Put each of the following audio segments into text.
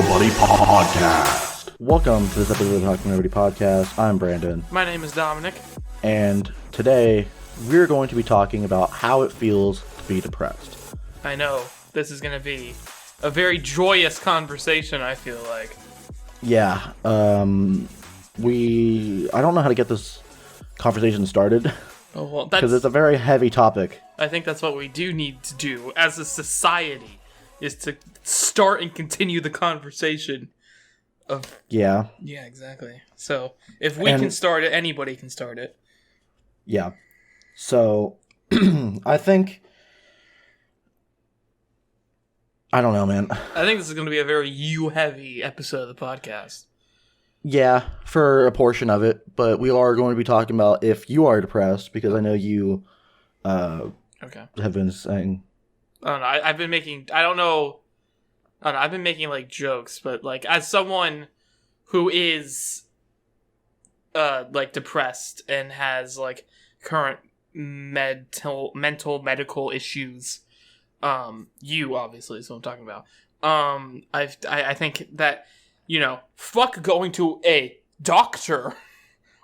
Nobody Podcast. Welcome to this episode of the Talking for Nobody Podcast. I'm Brandon. My name is Dominic. And today, we're going to be talking about how it feels to be depressed. I know, this is going to be a very joyous conversation, I feel like. Yeah, I don't know how to get this conversation started. Oh, well, because it's a very heavy topic. I think that's what we do need to do as a society, is to start and continue the conversation of... Yeah. Yeah, exactly. So, if we can start it, anybody can start it. Yeah. So, I think... I don't know, man. I think this is going to be a very you-heavy episode of the podcast. Yeah, for a portion of it, but we are going to be talking about if you are depressed, because I know you have been saying... I don't know, I've been making, I've been making, like, jokes, but, like, as someone who is, like, depressed and has, like, current medical issues, you, obviously, is what I'm talking about, I think that, you know, fuck going to a doctor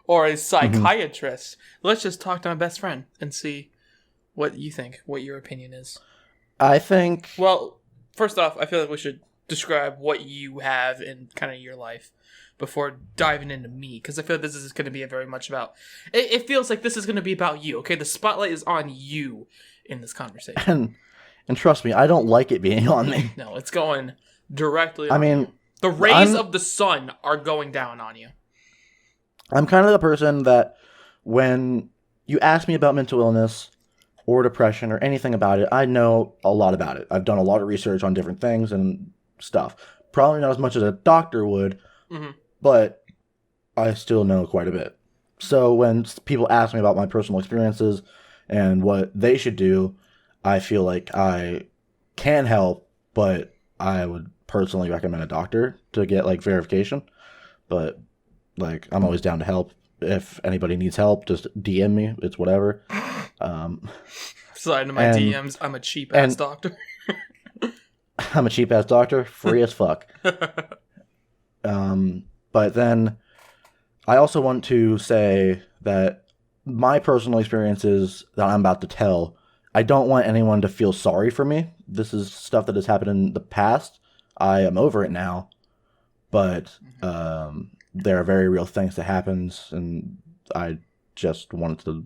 or a psychiatrist. Mm-hmm. Let's just talk to my best friend and see what you think, what your opinion is. I think... Well, first off, I feel like we should describe what you have in kind of your life before diving into me, because I feel like this is going to be very much about... It feels like this is going to be about you, okay? The spotlight is on you in this conversation. And trust me, I don't like it being on me. No, it's going directly on you. The rays of the sun are going down on you. I'm kind of the person that when you ask me about mental illness or depression or anything about it, I know a lot about it. I've done a lot of research on different things and stuff. Probably not as much as a doctor would, but I still know quite a bit. So when people ask me about my personal experiences and what they should do, I feel like I can help, but I would personally recommend a doctor to get, like, verification. But, like, I'm always down to help. If anybody needs help, just DM me. It's whatever. Slide into my DMs. I'm a cheap-ass doctor. I'm a cheap-ass doctor. Free as fuck. But then I also want to say that my personal experiences that I'm about to tell, I don't want anyone to feel sorry for me. This is stuff that has happened in the past. I am over it now. But there are very real things that happens, and I just wanted to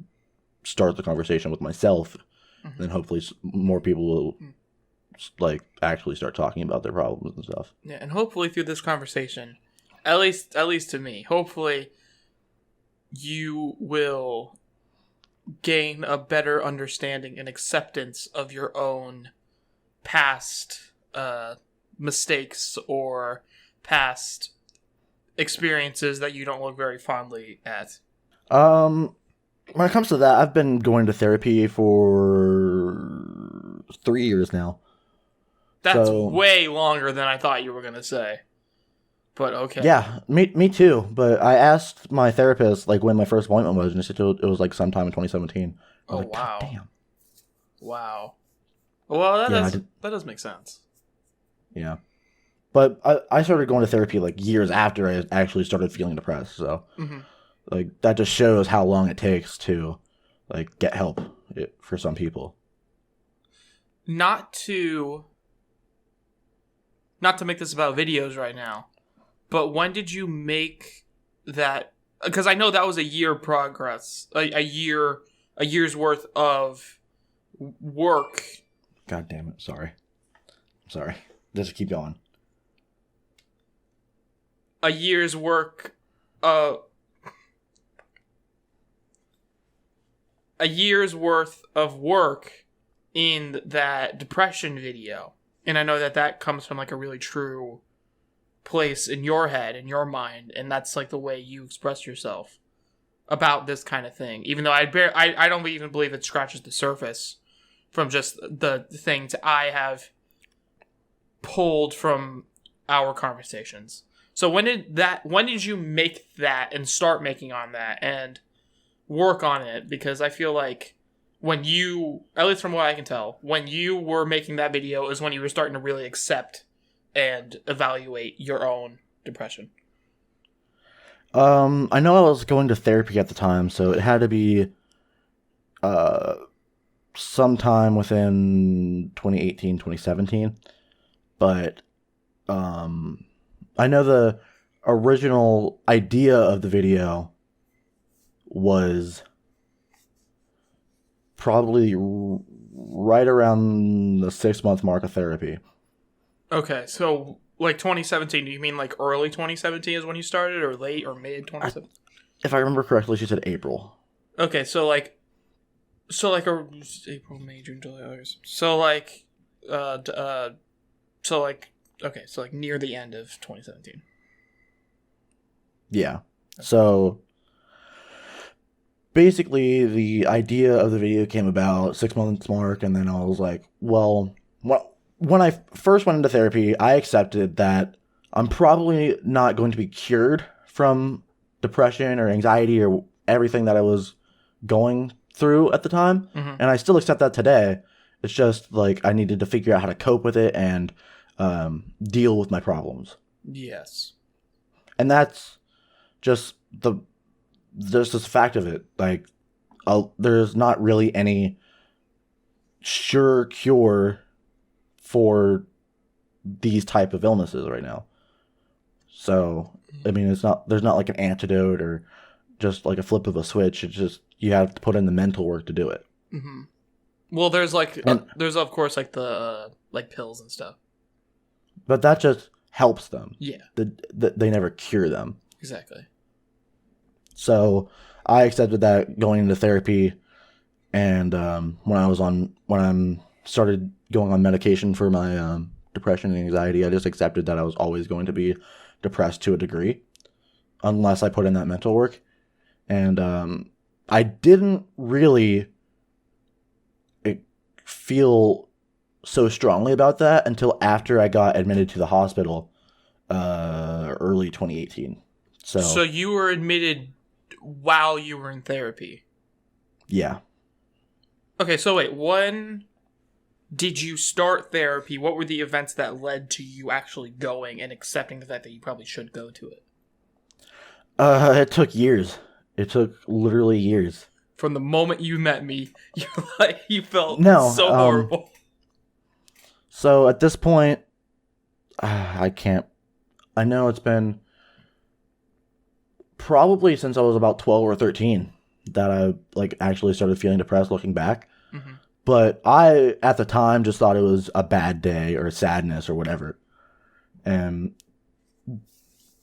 start the conversation with myself, and then hopefully more people will like actually start talking about their problems and stuff. Yeah, and hopefully through this conversation, at least to me, hopefully you will gain a better understanding and acceptance of your own past mistakes or past experiences that you don't look very fondly at. When it comes to that, I've been going to therapy for 3 years now. That's way longer than I thought you were going to say. But okay. Yeah, me too. But I asked my therapist, like, when my first appointment was, and she said it was, like, sometime in 2017. I was like, wow. God damn. Wow. Well, that does make sense. Yeah. But I started going to therapy, like, years after I actually started feeling depressed. So, like, that just shows how long it takes to, like, get help for some people. Not to make this about videos right now, but when did you make that? Because I know that was a year progress, a year's worth of work. God damn it! Sorry. Just keep going. A year's work of work in that depression video. And I know that comes from, like, a really true place in your head, in your mind, and that's, like, the way you express yourself about this kind of thing. Even though I don't even believe it scratches the surface from just the things I have pulled from our conversations. So when did you make that and start making on that and work on it? Because I feel like when you, at least from what I can tell, when you were making that video is when you were starting to really accept and evaluate your own depression? I know I was going to therapy at the time, so it had to be sometime within 2018, 2017. But I know the original idea of the video was probably right around the 6-month mark of therapy. Okay, so like 2017, do you mean like early 2017 is when you started, or late or mid 2017? If I remember correctly, she said April. Okay, so like April, May, June, July, August. So like near the end of 2017. Yeah. So basically, the idea of the video came about 6 months mark, and then I was like, well, when I first went into therapy, I accepted that I'm probably not going to be cured from depression or anxiety or everything that I was going through at the time. Mm-hmm. And I still accept that today. It's just like I needed to figure out how to cope with it and deal with my problems. Yes. And that's just just a fact of it. Like, there's not really any sure cure for these type of illnesses right now. So, I mean, there's not like an antidote or just like a flip of a switch. It's just, you have to put in the mental work to do it. Mm-hmm. Well, there's there's of course like the like pills and stuff. But that just helps them. Yeah. They never cure them. Exactly. So I accepted that going into therapy, and when I started going on medication for my depression and anxiety, I just accepted that I was always going to be depressed to a degree, unless I put in that mental work. And I didn't really feel so strongly about that until after I got admitted to the hospital early 2018. So you were admitted while you were in therapy? Yeah. Okay, so wait, when did you start therapy? What were the events that led to you actually going and accepting the fact that you probably should go to it? It took years. It took literally years. From the moment you met me, you felt so horrible. So at this point, I know it's been probably since I was about 12 or 13 that I actually started feeling depressed looking back. Mm-hmm. But I, at the time, just thought it was a bad day or sadness or whatever. And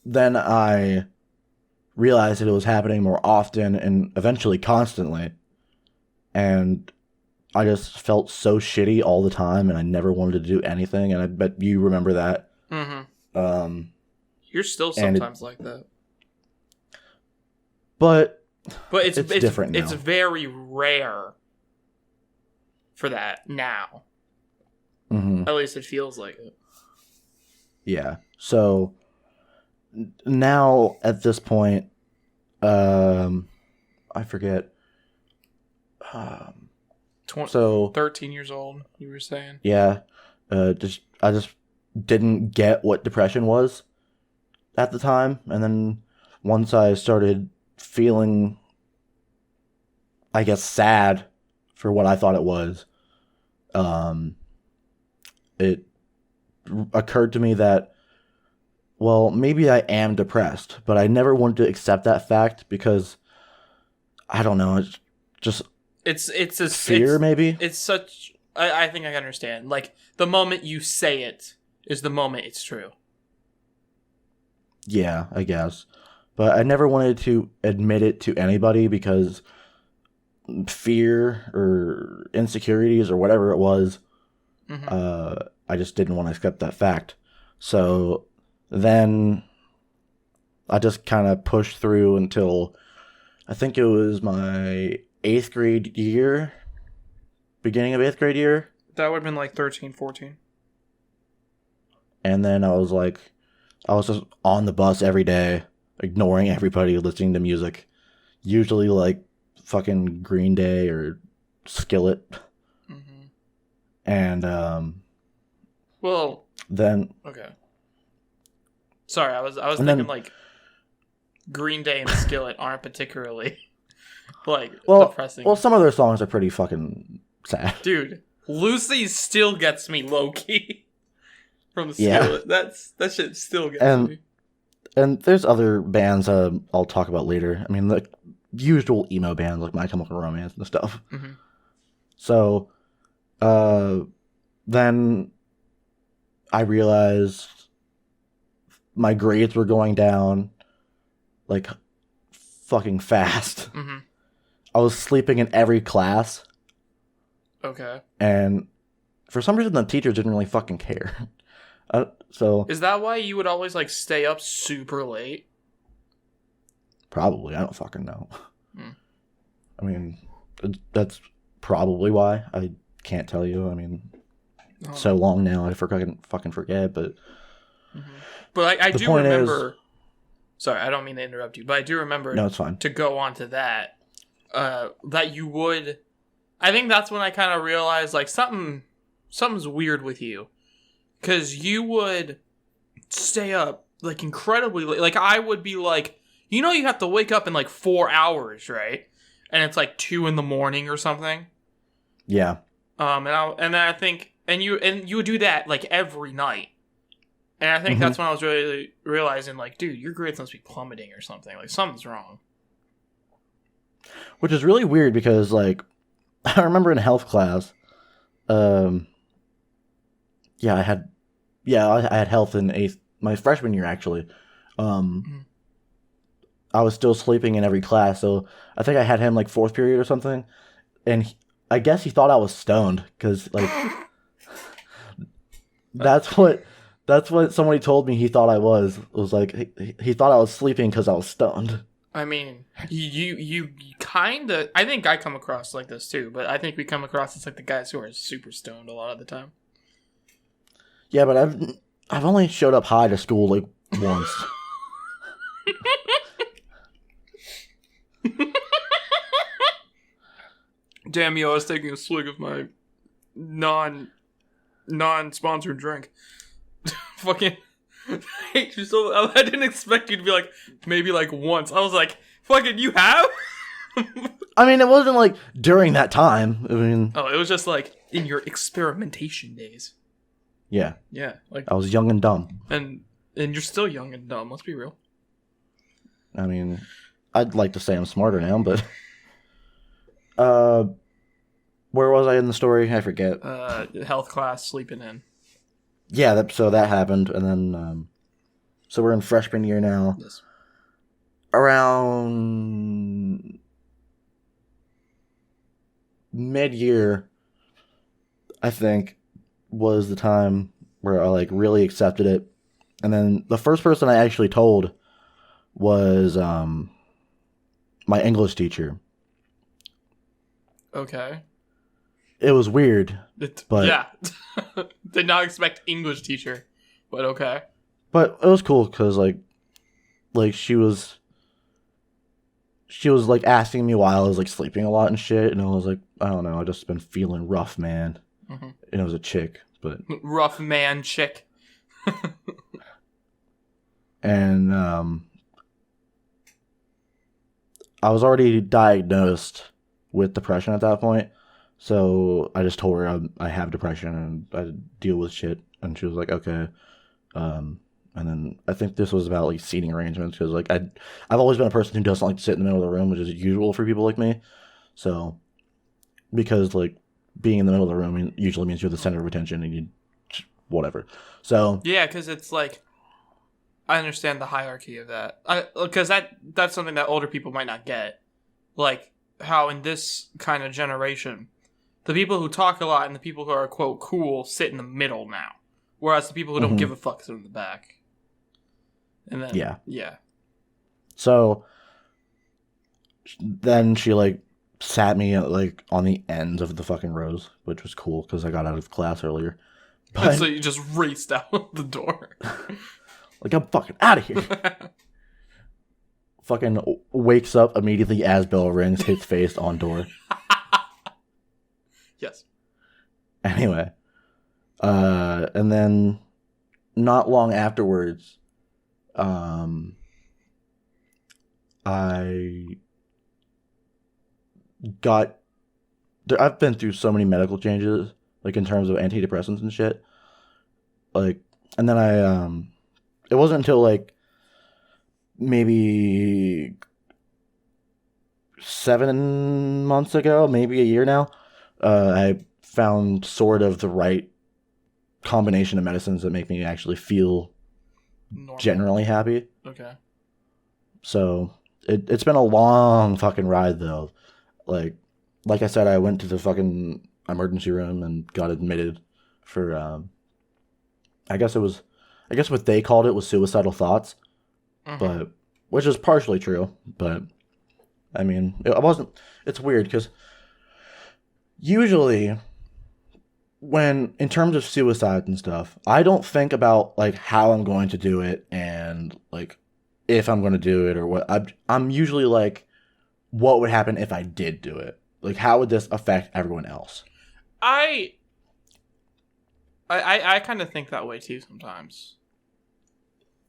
then I realized that it was happening more often and eventually constantly. And I just felt so shitty all the time, and I never wanted to do anything. And I bet you remember that. Mm-hmm. You're still sometimes like that. But it's different now. It's very rare for that now. Mm-hmm. At least it feels like it. Yeah. So now at this point, I forget. So 13 years old, you were saying? Yeah. I just didn't get what depression was at the time, and then once I started feeling, I guess, sad for what I thought it was, it occurred to me that, well, maybe I am depressed, but I never wanted to accept that fact because, I don't know, it's just it's a fear, maybe? It's such, I think I understand. Like, the moment you say it is the moment it's true. Yeah, I guess. But I never wanted to admit it to anybody because fear or insecurities or whatever it was, Mm-hmm. I just didn't want to accept that fact. So then I just kind of pushed through until I think it was my 8th grade year, beginning of 8th grade year. That would have been like 13, 14. And then I was just on the bus every day, ignoring everybody, listening to music. Usually like fucking Green Day or Skillet. Mm-hmm. And well, then okay. Sorry, I was And thinking then- like Green Day and Skillet aren't particularly like Well, depressing. well, some of their songs are pretty fucking sad. Dude, Lucy still gets me low key from Yeah. Skillet. That shit still gets And- me. And there's other bands I'll talk about later. I mean, the usual emo bands like My Chemical Romance and stuff. Mhm. So, then I realized my grades were going down like fucking fast. Mhm. I was sleeping in every class, Okay. and for some reason the teachers didn't really fucking care. So Is that why you would always like stay up super late? probably, I don't fucking know. Hmm. I mean, that's probably why. I can't tell you. I mean, Oh. so long now, I fucking forget. But But I The do point is- remember. Sorry, I don't mean to interrupt you, but I do remember no, it's fine. to go on to that. That you would. I think that's when I kind of realized like something's weird with you, because you would stay up like incredibly late. Like I would be like, you have to wake up in like 4 hours, right? And it's like 2 a.m. or something. Yeah, And I think you would do that like every night. And I think that's when I was really realizing, like, dude, your grades must be plummeting or something. Like, something's wrong. which is really weird because like I remember in health class, I had health in my freshman year actually. I was still sleeping in every class, so I think I had him like fourth period or something, and I guess he thought I was stoned because like that's what somebody told me he thought I was. It was like he thought I was sleeping because I was stoned. I mean, you kind of... I think I come across like this, too. But I think we come across as, like, the guys who are super stoned a lot of the time. Yeah, but I've only showed up high to school like once. Damn, I was taking a swig of my non-sponsored drink. Fucking... I hate you so... I didn't expect you to be like, maybe, like, once. I was like, fucking, you have? I mean, it wasn't like during that time. I mean, Oh, it was just, like, in your experimentation days. yeah, Yeah, like... I was young and dumb. And you're still young and dumb, let's be real. I mean, I'd like to say I'm smarter now, but where was I in the story? I forget. Health class, sleeping in. Yeah, so that happened, and then so we're in freshman year now. Yes. Around mid-year, I think, was the time where I like really accepted it, and then the first person I actually told was my English teacher. Okay. It was weird, but yeah. Did not expect English teacher, but okay. But it was cool because like she was like asking me while I was like sleeping a lot and shit, and I was like, I don't know, I just been feeling rough, man. Mhm. And it was a chick, but Rough man chick. and I was already diagnosed with depression at that point, so I just told her I have depression and I deal with shit, and she was like, okay. And then I think this was about like seating arrangements because like I've always been a person who doesn't like to sit in the middle of the room, which is usual for people like me. So because like being in the middle of the room usually means you're the center of attention and you whatever. So Yeah, because it's like, I understand the hierarchy of that. Because that's something that older people might not get. Like, how in this kind of generation, the people who talk a lot and the people who are, quote, cool sit in the middle now. Whereas the people who don't give a fuck sit in the back. And then, yeah. So then she like sat me like on the ends of the fucking rows, which was cool because I got out of class earlier. And so you just raced out the door. Like, I'm fucking out of here. Fucking wakes up immediately as bell rings, hits face on door. Yes. Anyway. And then not long afterwards, I got. I've been through so many medical changes, like in terms of antidepressants and shit. Like, and then it wasn't until like maybe 7 months ago, maybe a year now, I found sort of the right combination of medicines that make me actually feel Normal. generally happy. Okay. So it's been a long fucking ride though. Like I said, I went to the fucking emergency room and got admitted for I guess what they called it was suicidal thoughts, but which is partially true. But I mean, it wasn't. It's weird because usually, when in terms of suicide and stuff, I don't think about like how I'm going to do it and like if I'm going to do it or what. I'm usually like, what would happen if I did do it? Like, how would this affect everyone else? I kind of think that way too sometimes,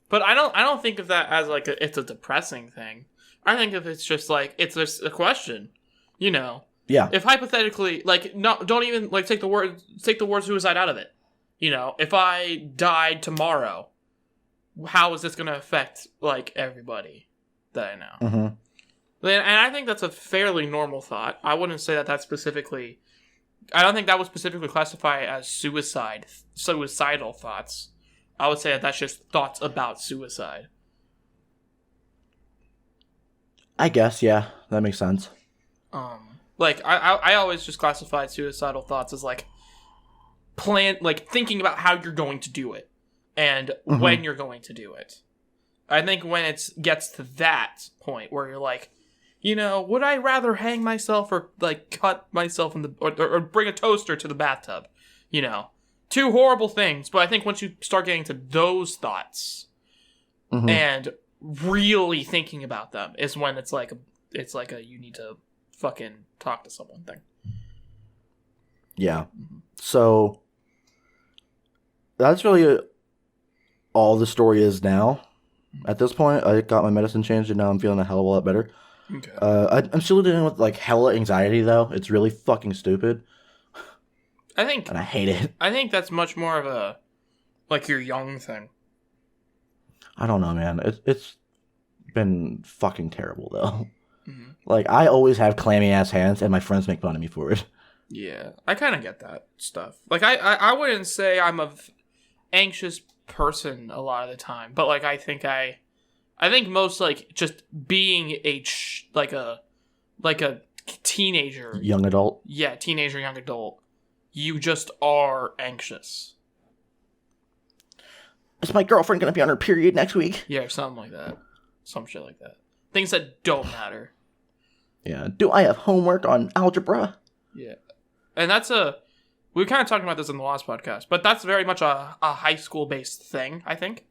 but I don't think of that as like it's a depressing thing. I think if it's just like it's just a question, you know. Yeah. If hypothetically, like, don't even like take the word suicide out of it. You know, if I died tomorrow, how is this going to affect like everybody that I know? Mm-hmm. And I think that's a fairly normal thought. I wouldn't say that specifically. I don't think that would specifically classify as suicidal thoughts. I would say that that's just thoughts about suicide. I guess, yeah, that makes sense. Like I always just classified suicidal thoughts as like thinking about how you're going to do it and when you're going to do it. I think when it gets to that point where you're like, you know, would I rather hang myself or like cut myself in the or bring a toaster to the bathtub? You know, two horrible things. But I think once you start getting to those thoughts and really thinking about them is when it's like a you need to fucking talk to someone thing. Yeah. So that's really all the story is now. At this point, I got my medicine changed and now I'm feeling a hell of a lot better. Okay. I'm still dealing with like hella anxiety though. It's really fucking stupid. And I hate it. I think that's much more of a like your young thing. I don't know, man. It's been fucking terrible though. Like I always have clammy ass hands, and my friends make fun of me for it. Yeah, I kind of get that stuff. Like I wouldn't say I'm a anxious person a lot of the time, but like I think most like just being like a teenager, Young adult. Yeah, teenager, young adult. You just are anxious. Is my girlfriend gonna be on her period next week? Yeah, something like that. Some shit like that. Things that don't matter. Yeah. Do I have homework on algebra? Yeah. And we were kind of talking about this in the last podcast, but that's very much a high school based thing, I think.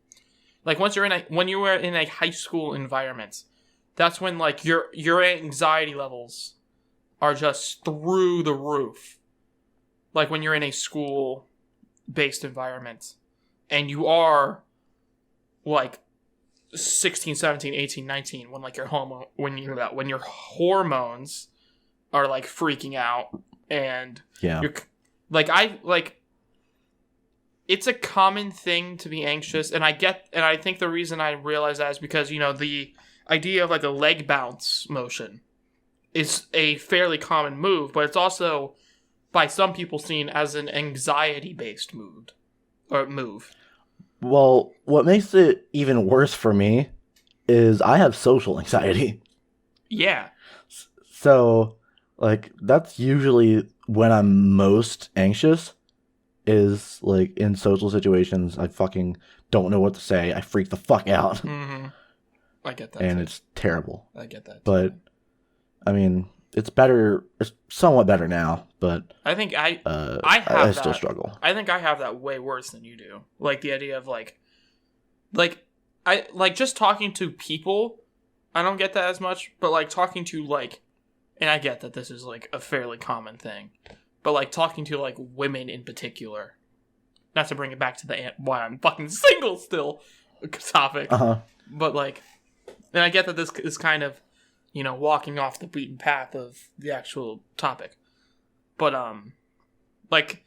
Like when you were in a high school environment, that's when like your anxiety levels are just through the roof. Like when you're in a school based environment and you are like 16, 17, 18, 19 when like your hormones are like freaking out and you're like it's a common thing to be anxious, and I think the reason I realize that is because, you know, the idea of like a leg bounce motion is a fairly common move, but it's also by some people seen as an anxiety based move. Well, what makes it even worse for me is I have social anxiety. Yeah. So, like, that's usually when I'm most anxious, is, like, in social situations. I fucking don't know what to say. I freak the fuck out. Mm-hmm. I get that. And too. it's terrible. I get that. But, I mean, it's better. It's somewhat better now, but I think I still struggle. I think I have that way worse than you do. Like the idea of like I like just talking to people, I don't get that as much, but like talking to like, and I get that this is like a fairly common thing, but like talking to like women in particular, not to bring it back to the why I'm fucking single still topic. But like, and I get that this is kind of, walking off the beaten path of the actual topic. But like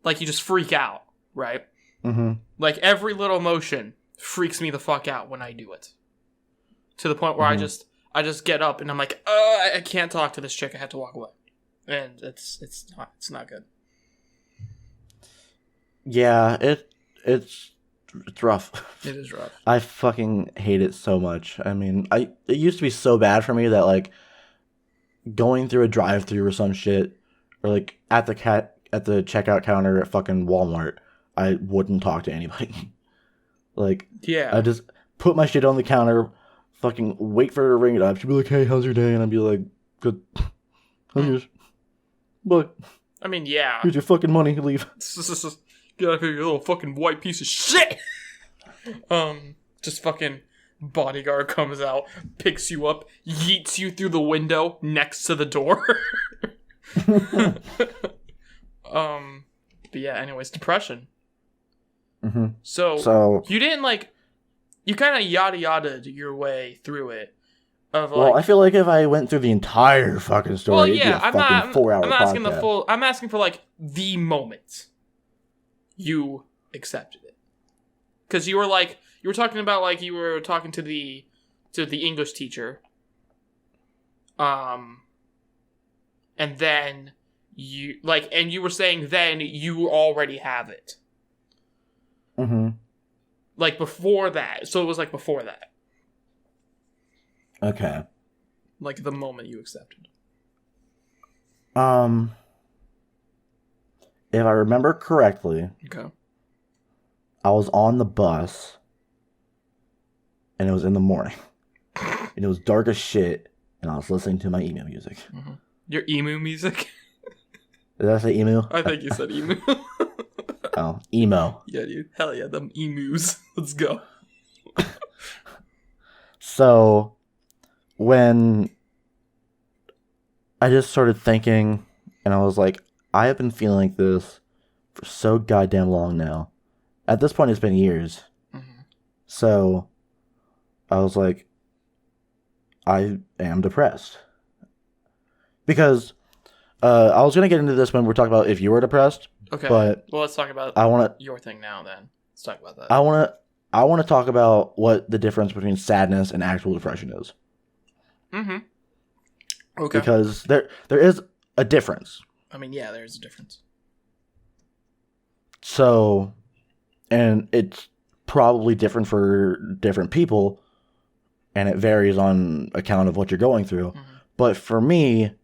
you just freak out, right? Mm-hmm. Like every little motion freaks me the fuck out when I do it. To the point where I just get up and I'm like, I can't talk to this chick. I have to walk away, and it's not good. Yeah, it's rough. It is rough. I fucking hate it so much. I mean, it used to be so bad for me that like going through a drive-through or some shit, or like at the checkout counter at fucking Walmart, I wouldn't talk to anybody. Like, yeah, I just put my shit on the counter, fucking wait for her to ring it up. She'd be like, "Hey, how's your day?" And I'd be like, "Good. How's yours?" But I mean, yeah. Here's your fucking money. Leave. Get out of here, you little fucking white piece of shit. Just fucking bodyguard comes out, picks you up, yeets you through the window next to the door. But yeah, anyways, depression. Mm-hmm. So you didn't you kind of yada-yada'd your way through it. Well, I feel like if I went through the entire fucking story, well, yeah, it'd be a fucking 4-hour I'm not asking podcast. I'm asking for the moment you accepted it, because you were talking about you were talking to the English teacher, and then you and you were saying then you already have it. Mm-hmm. Before that, so it was before that. Okay. The moment you accepted. If I remember correctly, Okay. I was on the bus, and it was in the morning, and it was dark as shit, and I was listening to my emu music. Mm-hmm. Your emu music? Did I say emu? I think you said emu. Oh, emo. Yeah, dude. Hell yeah, them emus. Let's go. So, when I just started thinking, and I was like, I have been feeling like this for so goddamn long now. At this point, it's been years. Mm-hmm. So, I was like, I am depressed. Because I was going to get into this when we're talking about if you were depressed. Okay. But well, let's talk about your thing now then. Let's talk about that. I want to talk about what the difference between sadness and actual depression is. Mm-hmm. Okay. Because there is a difference. I mean, yeah, there's a difference. So, and it's probably different for different people, and it varies on account of what you're going through. Mm-hmm. But for me,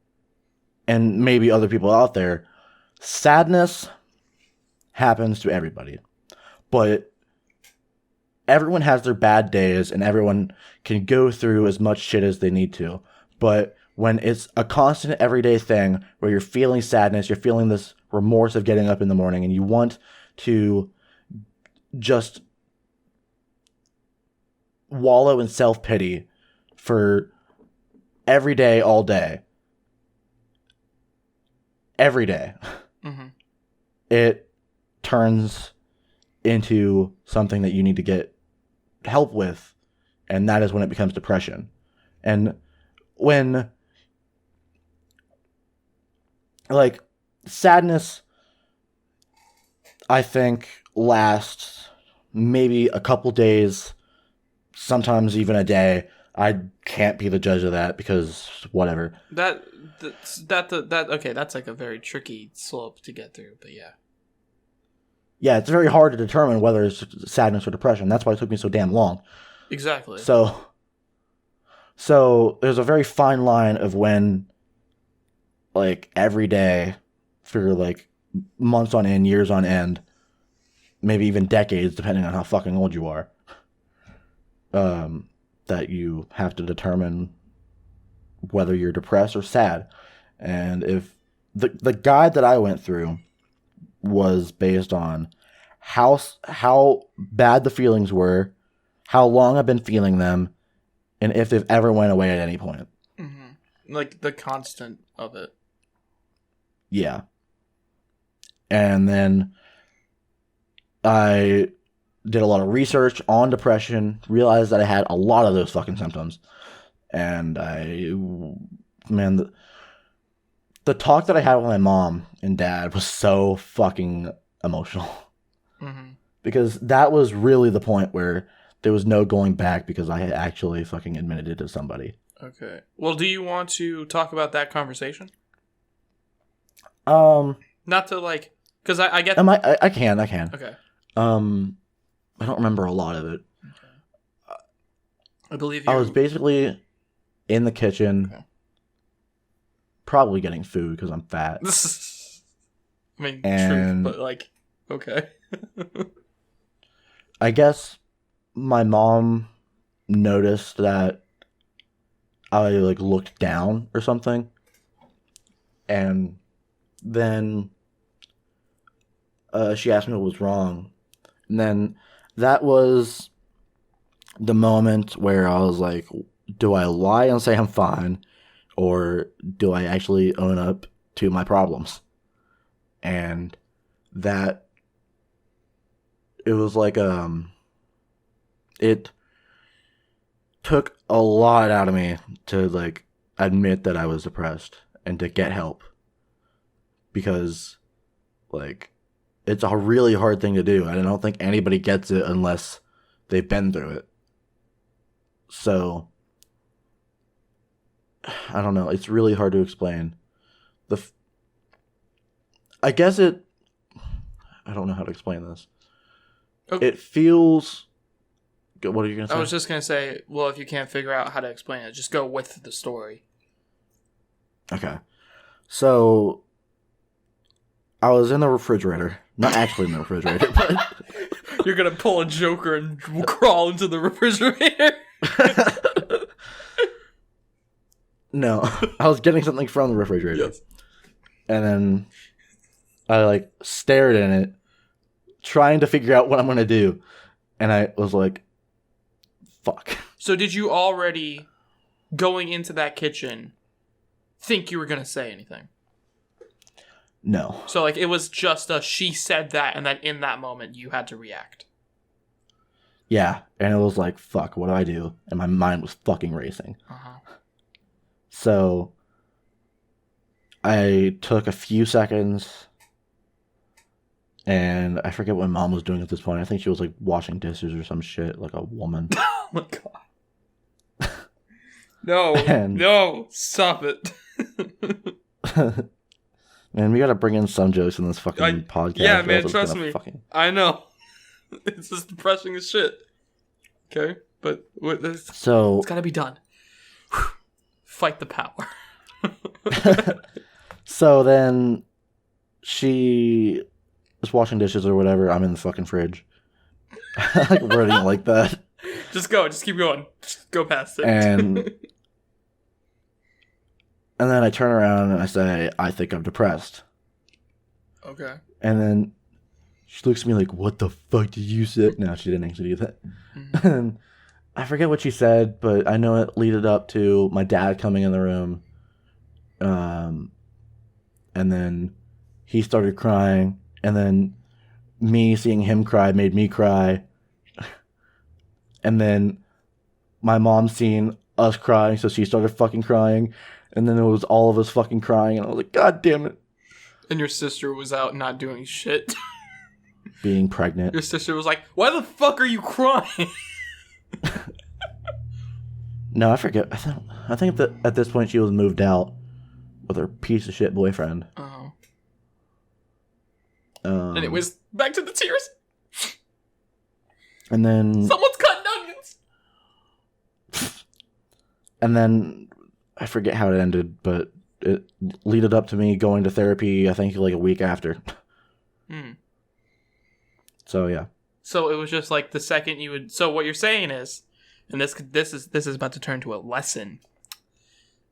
and maybe other people out there, sadness happens to everybody. But everyone has their bad days, and everyone can go through as much shit as they need to. But when it's a constant everyday thing where you're feeling sadness, you're feeling this remorse of getting up in the morning, and you want to just wallow in self-pity for every day, all day. Every day. Mm-hmm. It turns into something that you need to get help with, and that is when it becomes depression. And when sadness, I think, lasts maybe a couple days, sometimes even a day. I can't be the judge of that because whatever. That's a very tricky slope to get through, but yeah. Yeah, it's very hard to determine whether it's sadness or depression. That's why it took me so damn long. Exactly. So there's a very fine line of when, every day for, months on end, years on end, maybe even decades, depending on how fucking old you are, that you have to determine whether you're depressed or sad. And if the guide that I went through was based on how bad the feelings were, how long I've been feeling them, and if they've ever went away at any point. Mm-hmm. The constant of it. Yeah. And then I did a lot of research on depression, realized that I had a lot of those fucking symptoms. And the talk that I had with my mom and dad was so fucking emotional. Mm-hmm. Because that was really the point where there was no going back because I had actually fucking admitted it to somebody. Okay. Well, do you want to talk about that conversation? Not to like, because I get. I can. Okay. I don't remember a lot of it. Okay. I believe you. I was basically in the kitchen, okay. probably getting food because I'm fat. I mean, truth, but like, okay. I guess my mom noticed that I like looked down or something, and then she asked me what was wrong, and then that was the moment where I was like, do I lie and say I'm fine, or do I actually own up to my problems? And that it was like it took a lot out of me to like admit that I was depressed and to get help, because like it's a really hard thing to do. I don't think anybody gets it unless they've been through it. So I don't know. It's really hard to explain. I guess I don't know how to explain this. Okay. It feels. What are you gonna say? I was just gonna say, well, if you can't figure out how to explain it, just go with the story. Okay. So I was in the refrigerator. Not actually in the refrigerator, but you're gonna pull a Joker and crawl into the refrigerator. No, I was getting something from the refrigerator. Yes. And then I like stared in it, trying to figure out what I'm gonna do, and I was like, "Fuck." So did you already, going into that kitchen, think you were gonna say anything? No. So like it was just she said that, and then in that moment you had to react. Yeah, and it was like, "Fuck, what do I do?" And my mind was fucking racing. Uh-huh. So I took a few seconds, and I forget what Mom was doing at this point. I think she was like washing dishes or some shit, like a woman. Oh my god. No, no, stop it. Man, we gotta bring in some jokes in this fucking podcast. Yeah, man, trust me. I know. It's just depressing as shit. Okay, but so it's gotta be done. Fight the power. So then she was washing dishes or whatever. I'm in the fucking fridge. Like wording it like that. Just go. Just keep going. Just go past it. And then I turn around and I say, I think I'm depressed. Okay. And then she looks at me like, what the fuck did you say? No, she didn't actually do that. Mm-hmm. And I forget what she said, but I know it leaded up to my dad coming in the room. And then he started crying. And then me seeing him cry made me cry. And then my mom seeing us crying, so she started fucking crying. And then it was all of us fucking crying. And I was like, God damn it. And your sister was out not doing shit. Being pregnant. Your sister was like, why the fuck are you crying? No, I forget. I think that at this point she was moved out with her piece of shit boyfriend. Oh. And it was back to the tears. And then someone's cutting onions. And then I forget how it ended, but it led up to me going to therapy. I think like a week after. So yeah. So it was just like the second you would. So what you're saying is, and this is about to turn to a lesson.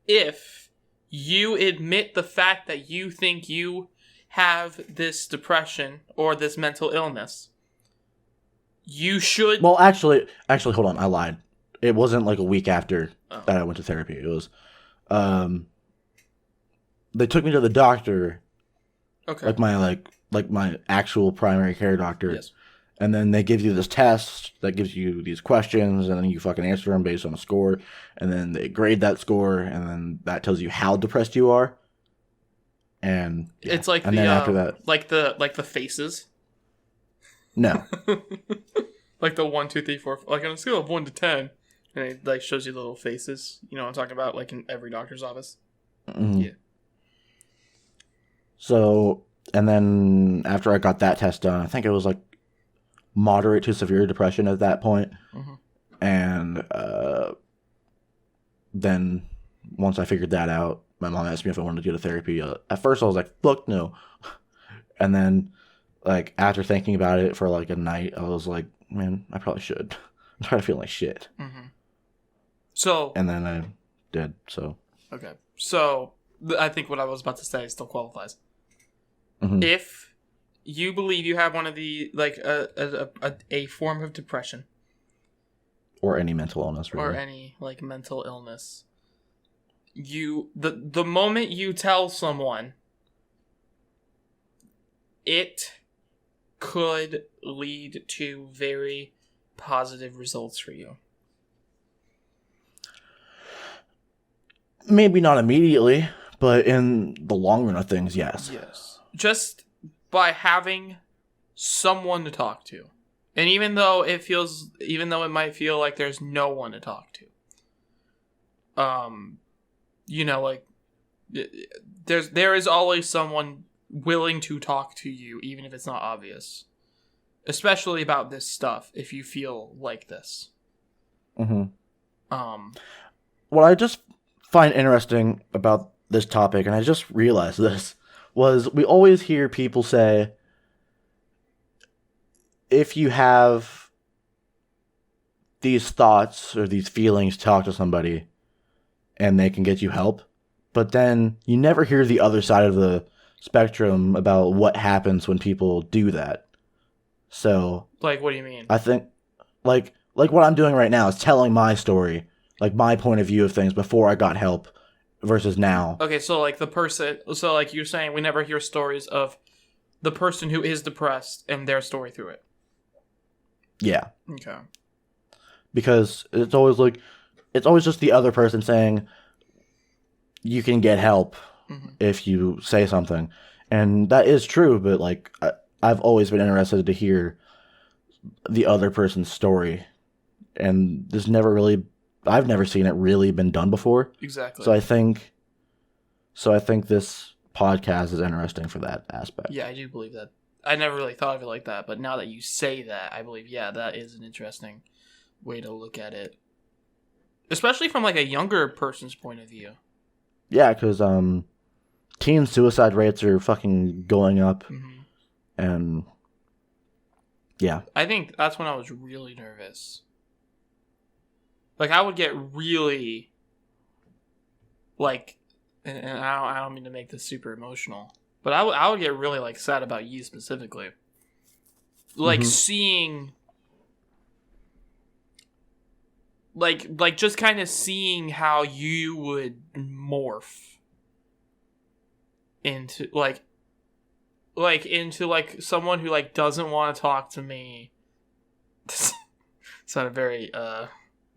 If you admit the fact that you think you have this depression or this mental illness, you should. Well, actually, hold on. I lied. It wasn't like a week after that I went to therapy. It was, they took me to the doctor. Okay. Like my actual primary care doctor. Yes. And then they give you this test that gives you these questions, and then you fucking answer them based on a score. And then they grade that score, and then that tells you how depressed you are. And yeah. It's like and then after that, like the faces, no, like the 1, 2, 3, 4, like on a scale of 1 to 10, and it like shows you the little faces. You know what I'm talking about, like in every doctor's office. mm-hmm. Yeah. So, and then after I got that test done, I think it was like moderate to severe depression at that point. Mm-hmm. And then once I figured that out, my mom asked me if I wanted to go to therapy. At first I was like, fuck no. And then like after thinking about it for like a night, I was like, man, I probably should. I'm trying to feel like shit. Mm-hmm. So. And then I did, so. Okay. So I think what I was about to say still qualifies. Mm-hmm. If you believe you have one of the, like, a form of depression. Or any mental illness, really. Or any, like, mental illness. The moment you tell someone, it could lead to very positive results for you. Maybe not immediately, but in the long run of things, yes. Yes. Just by having someone to talk to. And even though it might feel like there's no one to talk to. You know, like, there is always someone willing to talk to you, even if it's not obvious. Especially about this stuff, if you feel like this. Mm-hmm. What I just find interesting about this topic, and I just realized this, was we always hear people say, if you have these thoughts or these feelings, talk to somebody and they can get you help. But then you never hear the other side of the spectrum about what happens when people do that. So, like, what do you mean? I think, like what I'm doing right now is telling my story, like my point of view of things before I got help versus now. Okay, so like like you're saying we never hear stories of the person who is depressed and their story through it. Yeah. Okay. Because it's always just the other person saying you can get help if you say something. And that is true, but like I've always been interested to hear the other person's story. And I've never seen it really been done before. Exactly. So I think this podcast is interesting for that aspect. Yeah, I do believe that. I never really thought of it like that, but now that you say that, I believe, yeah, that is an interesting way to look at it. Especially from, like, a younger person's point of view. Yeah, because teen suicide rates are fucking going up. Mm-hmm. And, yeah. I think that's when I was really nervous. Like, I would get really, like, and I don't mean to make this super emotional, but I would get really, like, sad about you specifically. Like, seeing, like just kind of seeing how you would morph into, like, someone who, like, doesn't want to talk to me. Sounded very,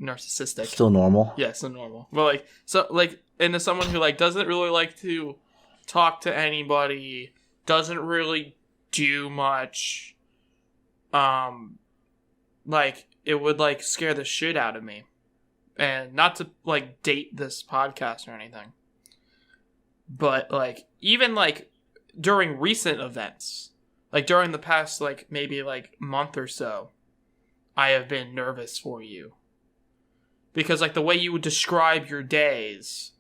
narcissistic. Still normal. Yeah, still normal. But into someone who like doesn't really like to talk to anybody, doesn't really do much. Like it would like scare the shit out of me. And not to like date this podcast or anything. But like even like during recent events, like during the past like maybe like month or so, I have been nervous for you. Because, like, the way you would describe your days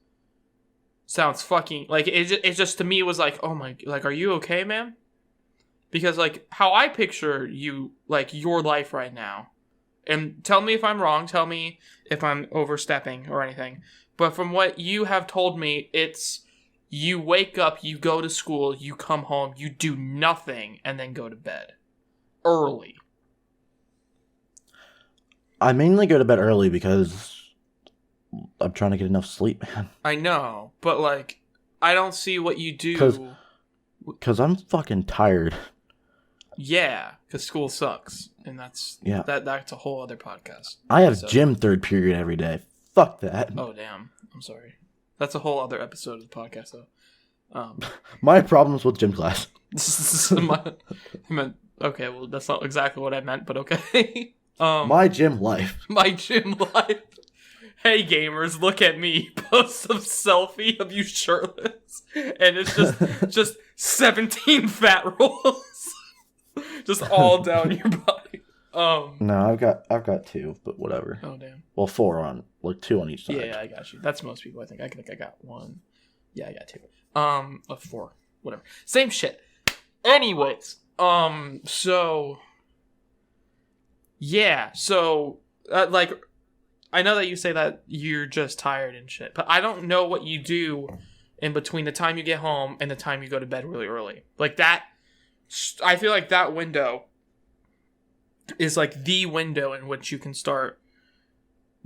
sounds fucking... Like, it just to me, was like, oh my... Like, are you okay, man? Because, like, how I picture you, like, your life right now... And tell me if I'm wrong. Tell me if I'm overstepping or anything. But from what you have told me, it's... You wake up, you go to school, you come home, you do nothing, and then go to bed. Early. I mainly go to bed early because I'm trying to get enough sleep, man. I know, but, like, I don't see what you do. Because I'm fucking tired. Yeah, because school sucks, and that's a whole other podcast. I have gym third period every day. Fuck that. Oh damn, I'm sorry. That's a whole other episode of the podcast, though. My problems with gym class. Okay, well, that's not exactly what I meant, but okay. My gym life. My gym life. Hey gamers, look at me. Post some selfie of you shirtless, and it's just 17 fat rolls, just all down your body. No, I've got 2, but whatever. Oh damn. Well, 4 on, like 2 on each side. Yeah, I got you. That's most people. I think I got 1. Yeah, I got 2. 4, whatever. Same shit. Anyways, so yeah, like, I know that you say that you're just tired and shit, but I don't know what you do in between the time you get home and the time you go to bed really early. Like that, I feel like that window is like the window in which you can start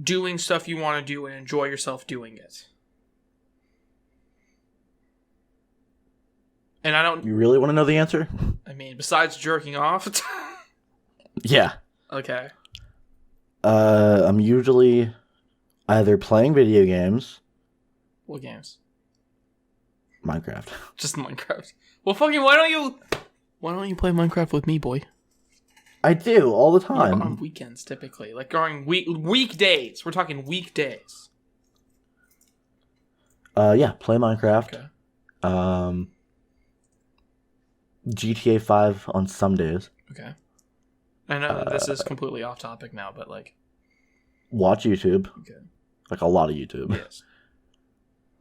doing stuff you want to do and enjoy yourself doing it. And I don't... You really want to know the answer? I mean, besides jerking off? Yeah. Okay. I'm usually either playing video games. What games? Minecraft. Just Minecraft. Well, fucking, why don't you play Minecraft with me, boy? I do, all the time. Yeah, on weekends, typically. Like, during weekdays. We're talking weekdays. Yeah, play Minecraft. Okay. GTA 5 on some days. Okay. I know this is completely off topic now, but like... Watch YouTube. Okay. Like a lot of YouTube. Yes.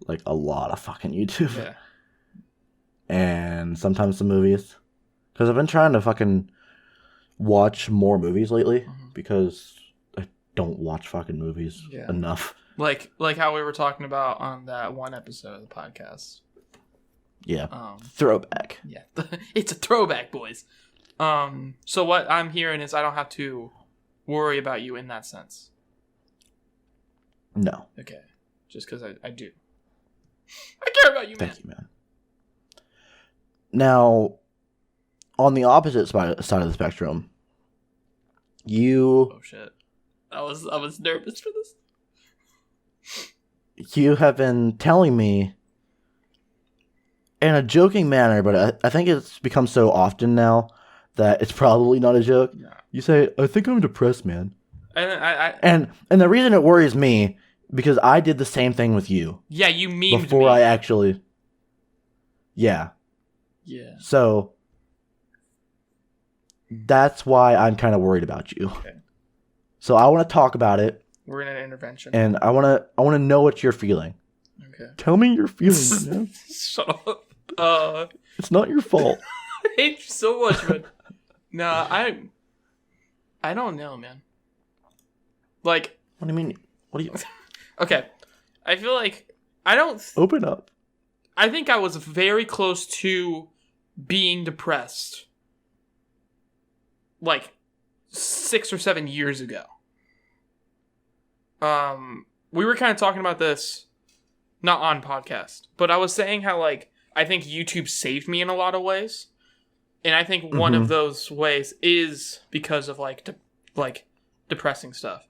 Like a lot of fucking YouTube. Yeah. And sometimes some movies. Because I've been trying to fucking watch more movies lately. Mm-hmm. Because I don't watch fucking movies enough. Like how we were talking about on that one episode of the podcast. Yeah. Throwback. Yeah. It's a throwback, boys. So what I'm hearing is I don't have to worry about you in that sense. No. Okay. Just because I do. I care about you, man. Thank you, man. Now, on the opposite side of the spectrum, Oh shit. I was nervous for this. You have been telling me in a joking manner, but I think it's become so often now that it's probably not a joke. Yeah. You say, "I think I'm depressed, man." And and the reason it worries me because I did the same thing with you. Yeah, you memed before me. I actually. Yeah. Yeah. So that's why I'm kind of worried about you. Okay. So I want to talk about it. We're in an intervention. And I want to know what you're feeling. Okay. Tell me your feelings, man. Shut up. It's not your fault. I hate you so much, man. Nah, I don't know, man. Like, What do you mean? What do you... okay. I feel like I don't... Open up. I think I was very close to being depressed like 6 or 7 years ago. We were kind of talking about this, not on podcast, but I was saying how, like, I think YouTube saved me in a lot of ways. And I think one of those ways is because of, like, depressing stuff.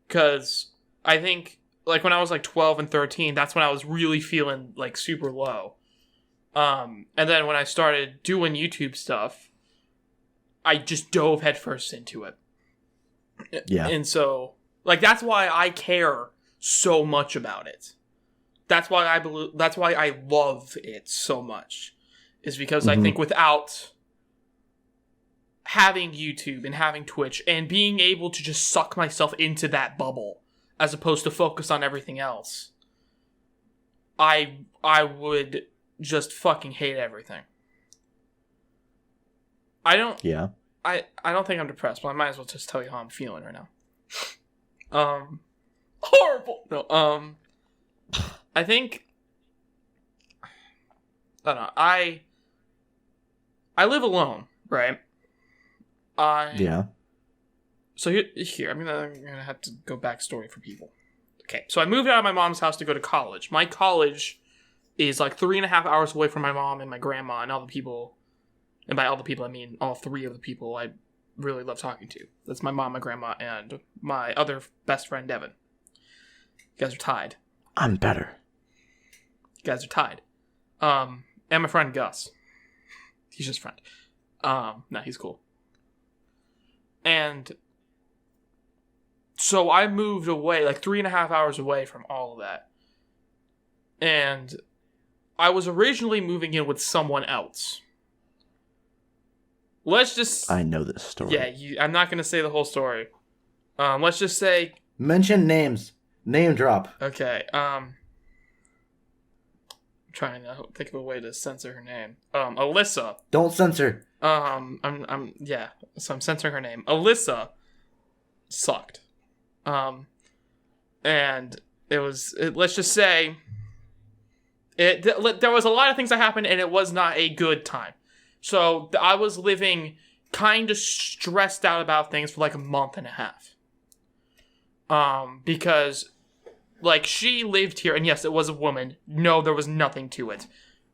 Because I think, like, when I was, like, 12 and 13, that's when I was really feeling, like, super low. And then when I started doing YouTube stuff, I just dove headfirst into it. Yeah. And so, like, that's why I care so much about it. That's why I love it so much. Is because I think without having YouTube and having Twitch and being able to just suck myself into that bubble as opposed to focus on everything else, I would just fucking hate everything. I don't think I'm depressed, but I might as well just tell you how I'm feeling right now. Horrible. No, I think, I don't know, I live alone, right? So here, I'm gonna have to go backstory for people. Okay, so I moved out of my mom's house to go to college. My college is like 3.5 hours away from my mom and my grandma and all the people And by all the people, I mean all three of the people I really love talking to. That's my mom, my grandma, and my other best friend, Devin. You guys are tied. I'm better. You guys are tied. And my friend Gus. He's just a friend. No, he's cool. And so I moved away, like 3.5 hours away from all of that. And I was originally moving in with someone else. Let's just... I know this story. Yeah, I'm not going to say the whole story. Let's just say... Mention names. Name drop. Okay, I'm trying to think of a way to censor her name. Alyssa. Don't censor. Yeah, so I'm censoring her name. Alyssa sucked. And let's just say... there was a lot of things that happened, and it was not a good time. So I was living kind of stressed out about things for like a month and a half. Because, like, she lived here, and yes, it was a woman. No, there was nothing to it.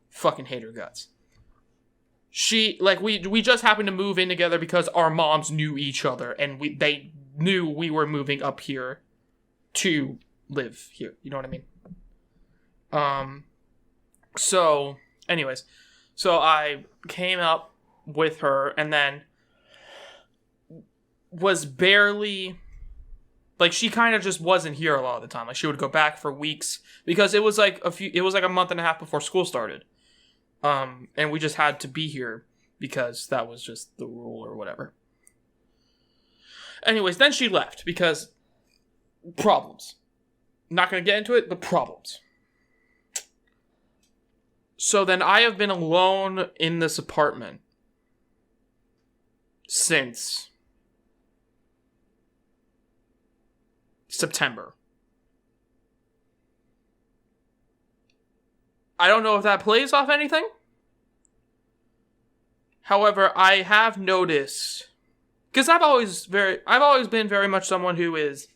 Fucking hate her guts. We just happened to move in together because our moms knew each other, and they knew we were moving up here to live here. You know what I mean? So, anyways, so I came up with her and then was barely, like, she kind of just wasn't here a lot of the time. Like, she would go back for weeks because it was like a month and a half before school started. And we just had to be here because that was just the rule or whatever. Anyways, then she left because problems. Not going to get into it, but problems. So then I have been alone in this apartment since September. I don't know if that plays off anything. However, I have noticed, because I've always been very much someone who is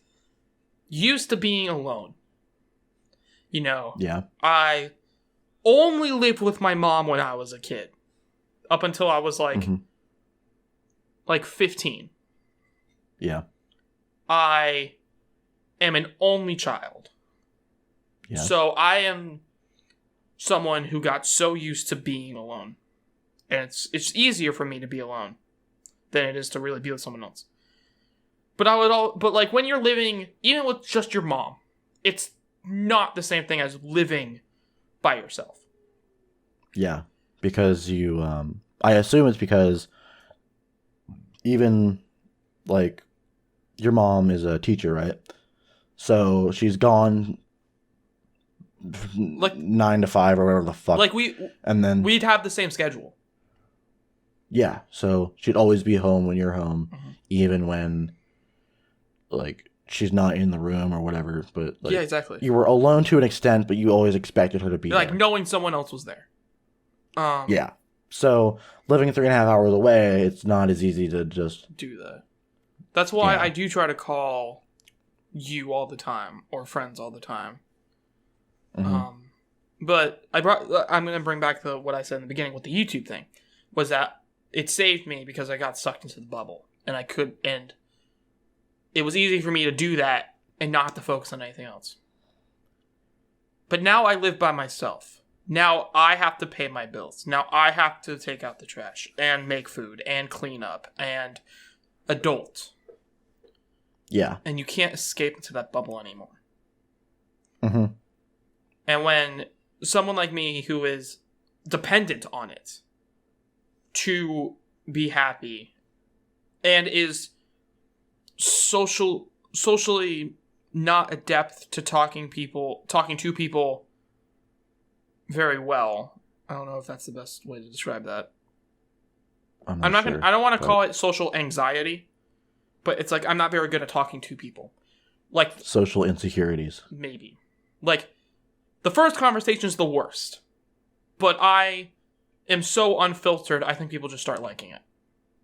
used to being alone. You know, Yeah. I only lived with my mom when I was a kid. Up until I was like 15. Yeah. I am an only child. Yeah. So I am someone who got so used to being alone. And it's easier for me to be alone than it is to really be with someone else. But like when you're living, even with just your mom, it's not the same thing as living by yourself. Yeah, because you, I assume it's because even, like, your mom is a teacher, right? So she's gone like 9 to 5 or whatever the fuck. Like and then we'd have the same schedule. Yeah, so she'd always be home when you're home, even when, like, she's not in the room or whatever. But like, yeah, exactly. You were alone to an extent, but you always expected her to be like there. knowing someone else was there. Yeah. So living 3.5 hours away, it's not as easy to just do that. That's why Yeah. I do try to call you all the time or friends all the time. But I'm going to bring back what I said in the beginning with the YouTube thing, was that it saved me because I got sucked into the bubble, and it was easy for me to do that and not to focus on anything else. But now I live by myself. Now I have to pay my bills. Now I have to take out the trash and make food and clean up and adult. Yeah. And you can't escape into that bubble anymore. Mm-hmm. And when someone like me who is dependent on it to be happy and is socially not adept to talking to people very well. I don't know if that's the best way to describe that. I don't want to call it social anxiety, but it's like I'm not very good at talking to people. Like social insecurities. Maybe. Like the first conversation is the worst. But I am so unfiltered, I think people just start liking it.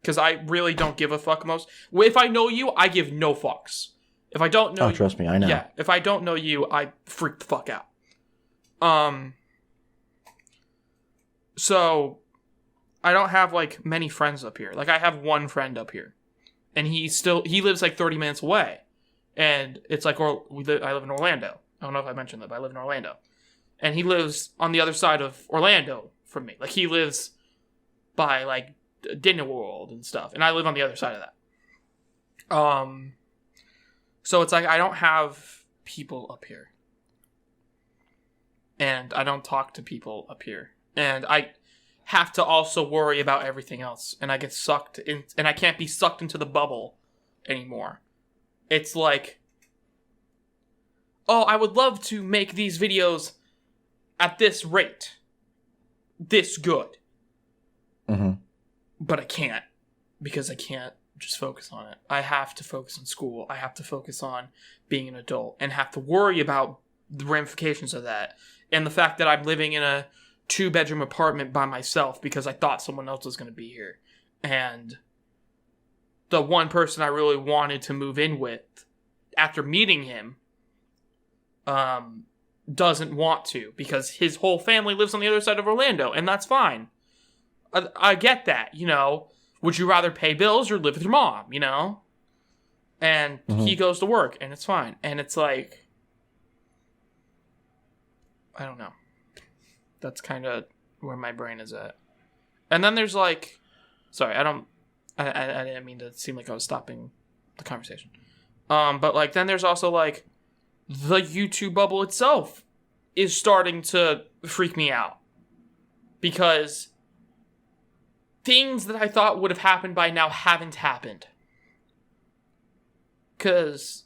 Because I really don't give a fuck most. If I know you, I give no fucks. If I don't know you... trust me, I know. Yeah, if I don't know you, I freak the fuck out. So, don't have like many friends up here. Like I have one friend up here, and he lives like 30 minutes away, and it's like I live in Orlando. I don't know if I mentioned that, but I live in Orlando, and he lives on the other side of Orlando from me. Like he lives by like Disney World and stuff, and I live on the other side of that. So it's like I don't have people up here, and I don't talk to people up here, and I have to also worry about everything else, and I get sucked in, and I can't be sucked into the bubble anymore. It's like, oh, I would love to make these videos at this rate, this good, but I can't, because I can't just focus on it. I have to focus on school. I have to focus on being an adult, and have to worry about the ramifications of that, and the fact that I'm living in a 2-bedroom apartment by myself because I thought someone else was going to be here. And the one person I really wanted to move in with, after meeting him, doesn't want to because his whole family lives on the other side of Orlando, and that's fine. I get that, you know. Would you rather pay bills or live with your mom, you know? And he goes to work, and it's fine. And it's like, I don't know. That's kind of where my brain is at. And then there's like, sorry, I didn't mean to seem like I was stopping the conversation. But like, then there's also like, the YouTube bubble itself is starting to freak me out. Because things that I thought would have happened by now haven't happened. Because,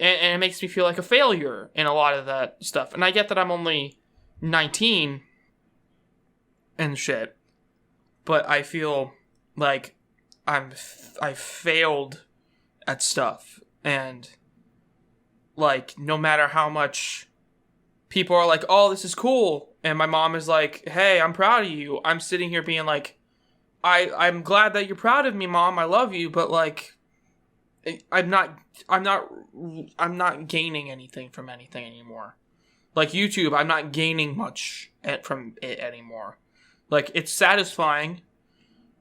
and it makes me feel like a failure in a lot of that stuff. And I get that I'm only 19 and shit, but I feel like I failed at stuff, and like no matter how much people are like, oh, this is cool, and my mom is like, hey, I'm proud of you, I'm sitting here being like, I'm glad that you're proud of me, Mom, I love you, but like I'm not gaining anything from anything anymore. Like YouTube, I'm not gaining much from it anymore. Like, it's satisfying,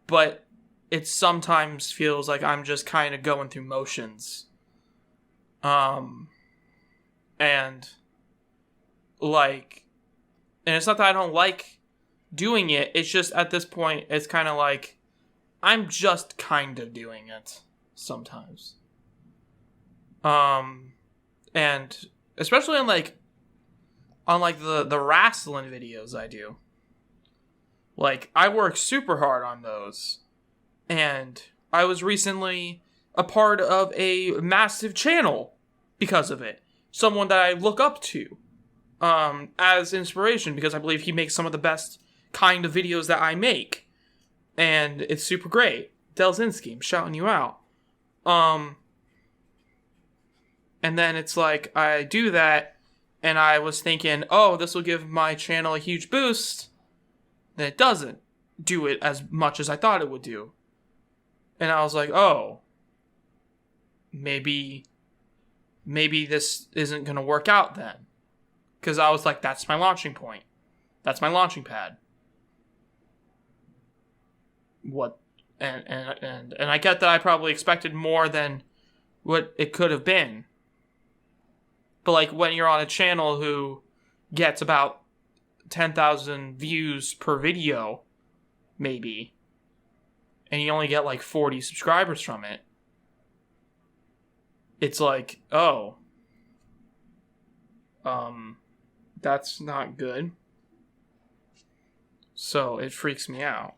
but it sometimes feels like I'm just kind of going through motions. And, like, and it's not that I don't like doing it, it's just at this point, it's kind of like, I'm just kind of doing it sometimes. And especially on the wrestling videos I do. Like, I work super hard on those. And I was recently a part of a massive channel because of it. Someone that I look up to as inspiration, because I believe he makes some of the best kind of videos that I make. And it's super great. Delzinski, I'm shouting you out. And then it's like, I do that, and I was thinking, oh, this will give my channel a huge boost. And it doesn't do it as much as I thought it would do. And I was like, oh, maybe this isn't going to work out then. Because I was like, that's my launching point. That's my launching pad. What? And I get that I probably expected more than what it could have been. But like when you're on a channel who gets about 10,000 views per video, maybe, and you only get like 40 subscribers from it, it's like, oh, that's not good. So it freaks me out.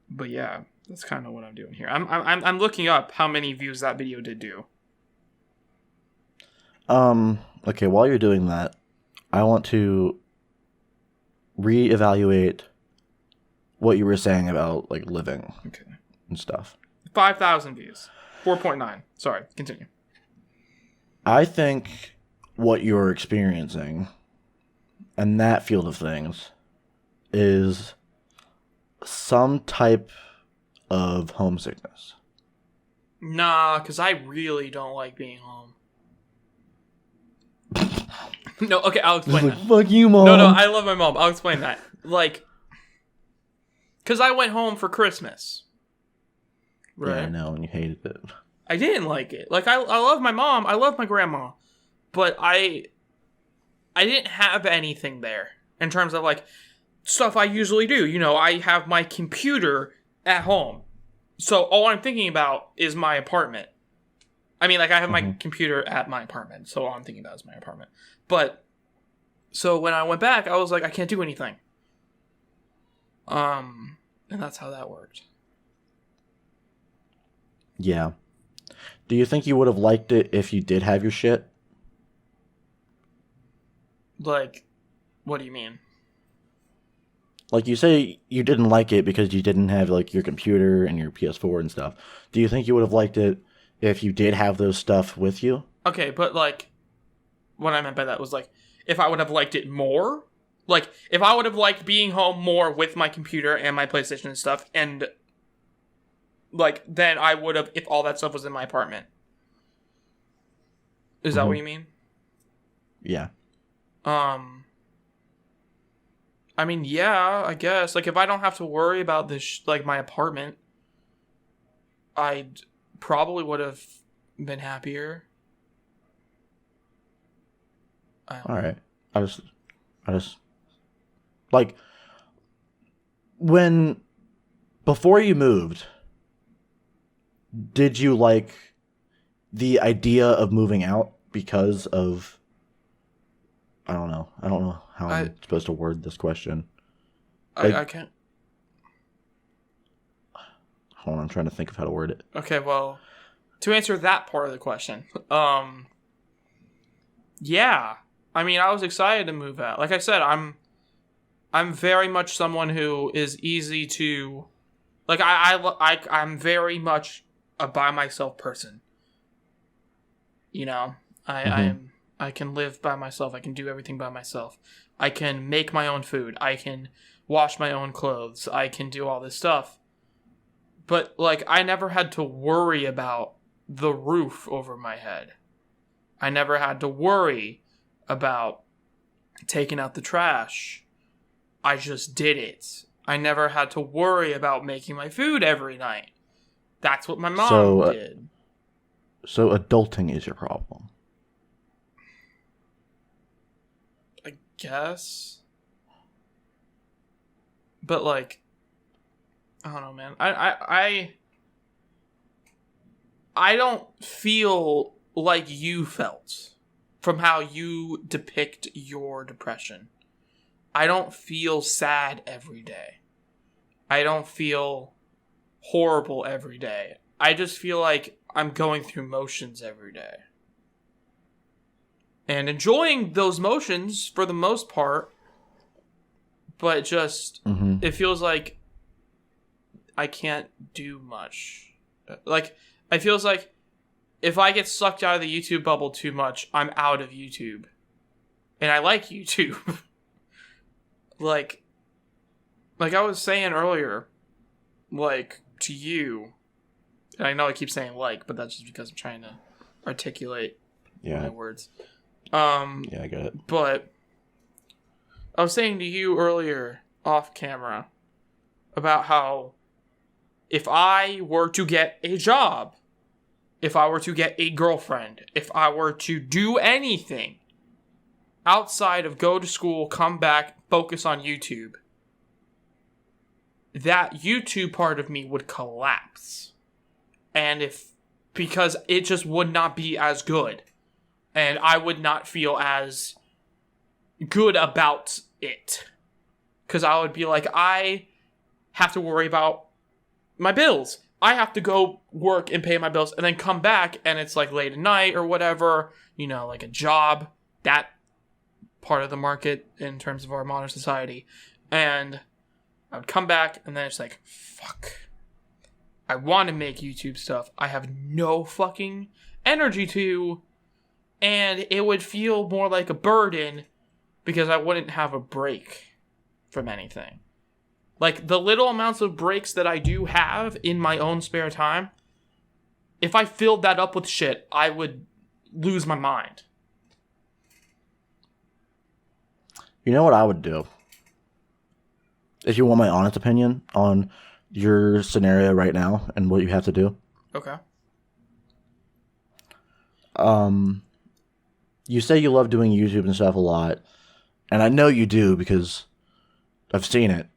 But yeah, that's kind of what I'm doing here. I'm looking up how many views that video did do. Okay, while you're doing that, I want to reevaluate what you were saying about like living and stuff. 5,000 views. 4.9. Sorry, continue. I think what you're experiencing in that field of things is some type of homesickness. Nah, because I really don't like being home. No, okay, I'll explain that. Fuck you, Mom. No, I love my mom. I'll explain that. like, because I went home for Christmas. Right? Yeah, I know, and you hated it. I didn't like it. Like, I love my mom. I love my grandma. But I didn't have anything there in terms of, like, stuff I usually do. You know, I have my computer at home. So all I'm thinking about is my apartment. I mean, like, I have my computer at my apartment. So all I'm thinking about is my apartment. But, so when I went back, I was like, I can't do anything. And that's how that worked. Yeah. Do you think you would have liked it if you did have your shit? Like, what do you mean? Like, you say you didn't like it because you didn't have, like, your computer and your PS4 and stuff. Do you think you would have liked it if you did have those stuff with you? Okay, but, like, what I meant by that was, like, if I would have liked it more? Like, if I would have liked being home more with my computer and my PlayStation and stuff, and, like, then I would have if all that stuff was in my apartment. Is that what you mean? Yeah. I mean, yeah, I guess. Like, if I don't have to worry about this, like, my apartment, I probably would have been happier. All right. I just, like, before you moved, did you like the idea of moving out because of, I don't know how I'm supposed to word this question. Like, I can't. Hold on, I'm trying to think of how to word it. Okay, well, to answer that part of the question, yeah. I mean, I was excited to move out. Like I said, I'm very much someone who is easy to, like, I'm very much a by myself person. You know, I can live by myself. I can do everything by myself. I can make my own food. I can wash my own clothes. I can do all this stuff. But, like, I never had to worry about the roof over my head. I never had to worry about taking out the trash. I just did it. I never had to worry about making my food every night. That's what my mom did. So adulting is your problem. I guess. But, like, I don't know, man. I don't feel like you felt from how you depict your depression. I don't feel sad every day. I don't feel horrible every day. I just feel like I'm going through motions every day. And enjoying those motions for the most part, but just, it feels like I can't do much. Like, it feels like if I get sucked out of the YouTube bubble too much, I'm out of YouTube. And I like YouTube. like I was saying earlier, like, to you, and I know I keep saying like, but that's just because I'm trying to articulate my words. Yeah, I get it. But I was saying to you earlier, off camera, about how if I were to get a job, if I were to get a girlfriend, if I were to do anything outside of go to school, come back, focus on YouTube, that YouTube part of me would collapse. And because it just would not be as good. And I would not feel as good about it. Because I would be like, I have to worry about my bills. I have to go work and pay my bills and then come back and it's like late at night or whatever, you know, like a job, that part of the market in terms of our modern society. And I would come back and then it's like, fuck, I want to make YouTube stuff. I have no fucking energy to, and it would feel more like a burden because I wouldn't have a break from anything. Like, the little amounts of breaks that I do have in my own spare time, if I filled that up with shit, I would lose my mind. You know what I would do? if you want my honest opinion on your scenario right now and what you have to do. Okay. You say you love doing YouTube and stuff a lot, and I know you do because I've seen it.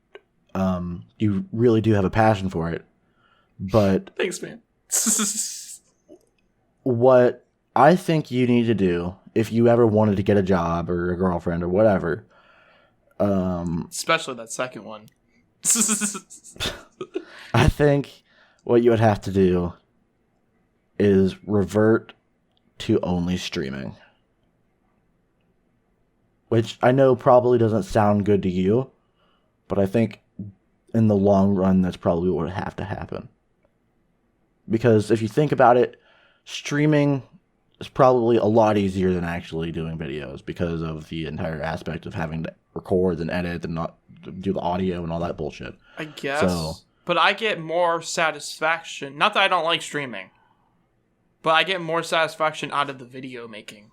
You really do have a passion for it. But Thanks, man. what I think you need to do, if you ever wanted to get a job or a girlfriend or whatever, especially that second one. I think what you would have to do is revert to only streaming. Which I know probably doesn't sound good to you, but I think in the long run, that's probably what would have to happen. Because if you think about it, streaming is probably a lot easier than actually doing videos because of the entire aspect of having to record and edit and not do the audio and all that bullshit. I guess. So, but I get more satisfaction. Not that I don't like streaming, but I get more satisfaction out of the video making.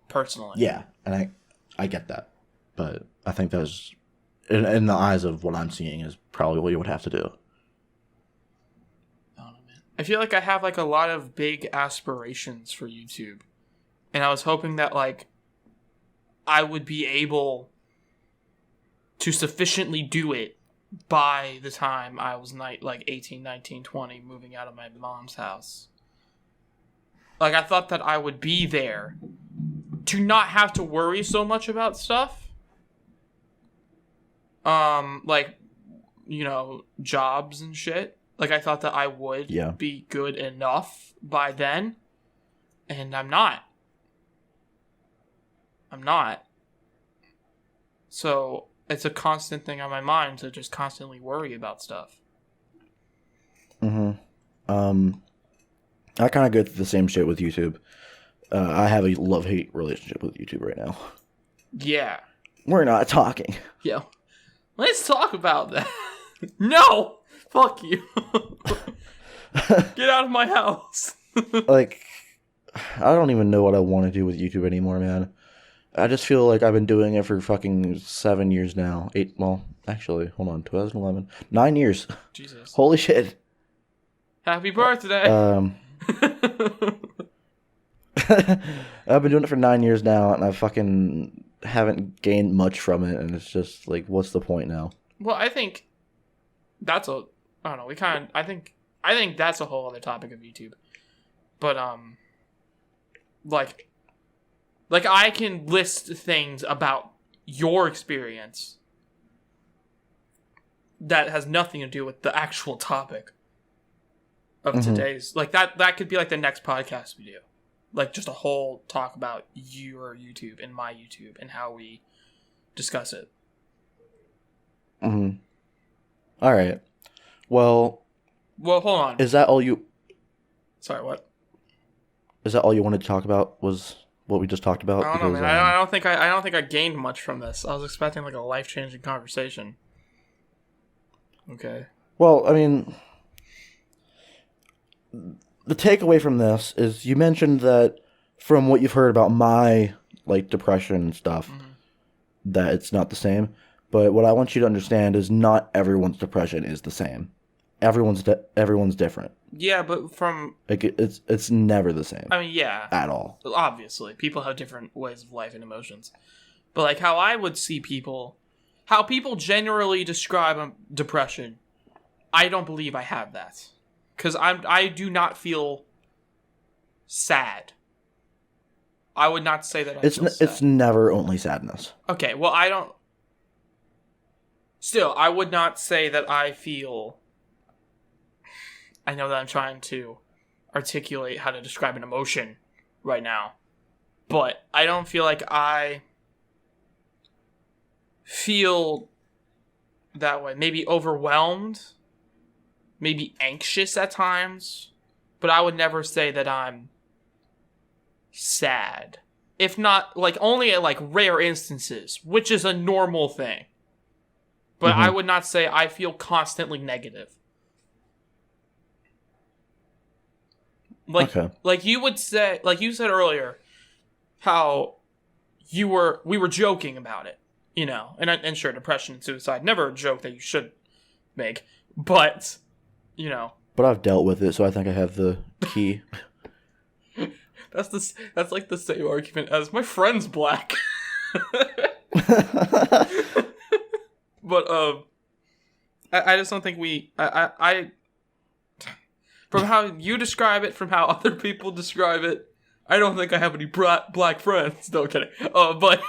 Personally. yeah, and I get that. But I think that's, in the eyes of what I'm seeing, is probably what you would have to do. I feel like I have like a lot of big aspirations for YouTube. And I was hoping that like I would be able to sufficiently do it by the time I was like 18, 19, 20, moving out of my mom's house. Like I thought that I would be there to not have to worry so much about stuff. Like, you know, jobs and shit. Like, I thought that I would be good enough by then, and I'm not. So, it's a constant thing on my mind to just constantly worry about stuff. Mm-hmm. I kind of go through the same shit with YouTube. I have a love-hate relationship with YouTube right now. Yeah. We're not talking. Yeah. Let's talk about that. No! Fuck you. Get out of my house. Like, I don't even know what I want to do with YouTube anymore, man. I just feel like I've been doing it for fucking 7 years now. 8, well, actually, hold on, 2011. 9 years. Jesus. Holy shit. Happy birthday. I've been doing it for 9 years now, and I fucking haven't gained much from it, and it's just like, what's the point now? Well, I think that's a... I don't know. We kind of. I think that's a whole other topic of YouTube, but like I can list things about your experience that has nothing to do with the actual topic of today's. Like that could be like the next podcast we do, like just a whole talk about your YouTube and my YouTube and how we discuss it. Mm-hmm. All right. Well, hold on. Is that all you... Sorry, what? Is that all you wanted to talk about? Was what we just talked about? I don't know, man. I don't think I gained much from this. I was expecting like a life-changing conversation. Okay. Well, I mean, the takeaway from this is you mentioned that from what you've heard about my like depression and stuff, that it's not the same. But what I want you to understand is not everyone's depression is the same. Everyone's different. Yeah, but from... Like, it's never the same. I mean, yeah. At all. Obviously. People have different ways of life and emotions. But, like, how I would see people... How people generally describe depression, I don't believe I have that. Because I do not feel sad. I would not say that I feel sad. It's never only sadness. Okay, well, I don't... Still, I would not say that I feel... I know that I'm trying to articulate how to describe an emotion right now, but I don't feel like I feel that way. Maybe overwhelmed, maybe anxious at times, but I would never say that I'm sad. If not, like, only at, like, rare instances, which is a normal thing. But I would not say I feel constantly negative. Like you would say, like you said earlier, how we were joking about it. you know, and sure, depression and suicide, never a joke that you should make, but, you know. But I've dealt with it, so I think I have the key. That's like the same argument as my friend's black. But I just don't think I from how you describe it, from how other people describe it, I don't think I have any black friends. No kidding. But